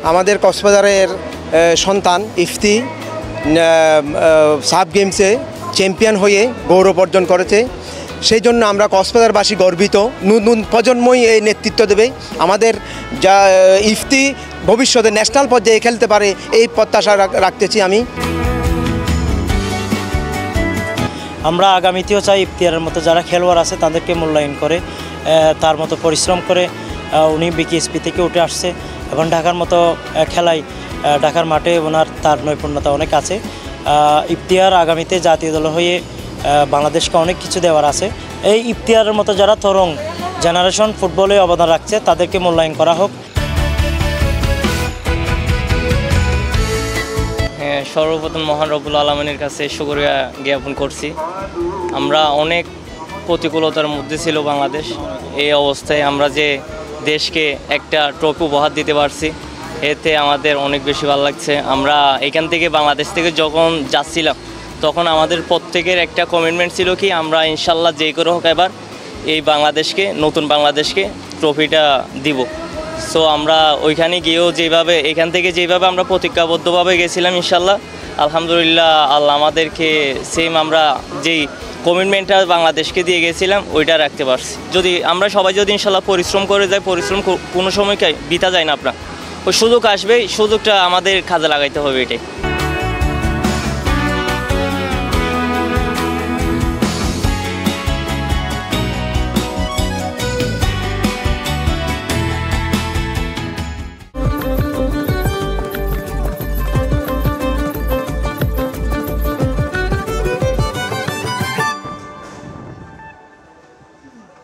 আমাদের কক্সবাজারের সন্তান ইফতি সাব গেমসে চ্যাম্পিয়ন হয়ে গৌরব অর্জন করেছে। সেই জন্য আমরা কক্সবাজারবাসী গর্বিত। নতুন প্রজন্মই এই নেতৃত্ব দেবে। আমাদের যা ইফতি ভবিষ্যতে ন্যাশনাল পর্যায়ে খেলতে পারে এই প্রত্যাশা রাখতেছি আমি। আমরা আগামীতেও চাই ইফতিয়ারের মতো যারা খেলোয়াড় আছে তাদেরকে মূল্যায়ন করে, তার মতো পরিশ্রম করে উনি বিকেএসপি থেকে উঠে আসছে এবং ঢাকার মতো খেলায় ঢাকার মাঠে তার নৈপুণ্যতা অনেক আছে। ইফতিয়ার আগামীতে জাতীয় দল হয়ে বাংলাদেশকে অনেক কিছু দেওয়ার আছে। এই ইফতিয়ারের মতো যারা তরুণ জেনারেশন ফুটবলে অবদান রাখছে তাদেরকে মূল্যায়ন করা হোক। সর্বপ্রথম মহান রব্বুল আলামিনের কাছে শুকরিয়া জ্ঞাপন করছি। আমরা অনেক প্রতিকূলতার মধ্যে ছিল বাংলাদেশ, এই অবস্থায় আমরা যে দেশকে একটা ট্রফি উপহার দিতে পারছি এতে আমাদের অনেক বেশি ভালো লাগছে। আমরা এখান থেকে বাংলাদেশ থেকে যখন যাচ্ছিলাম তখন আমাদের প্রত্যেকের একটা কমিটমেন্ট ছিল কি আমরা ইনশাল্লাহ যেই করে হোক এবার এই বাংলাদেশকে, নতুন বাংলাদেশকে ট্রফিটা দিব। সো আমরা ওইখানে গিয়েও এখান থেকে যেভাবে আমরা প্রতিজ্ঞাবদ্ধভাবে গেছিলাম ইনশাল্লাহ আলহামদুলিল্লাহ আল্লাহ আমাদেরকে সেম আমরা যেই কমিটমেন্টটা বাংলাদেশকে দিয়ে গেছিলাম ওইটা রাখতে পারছি। যদি আমরা সবাই যদি ইনশাল্লাহ পরিশ্রম করে যাই, পরিশ্রম কোনো সময় বৃথা যায় না, আপনার ওই সুযোগ আসবে, সুযোগটা আমাদের কাজে লাগাইতে হবে এটাই।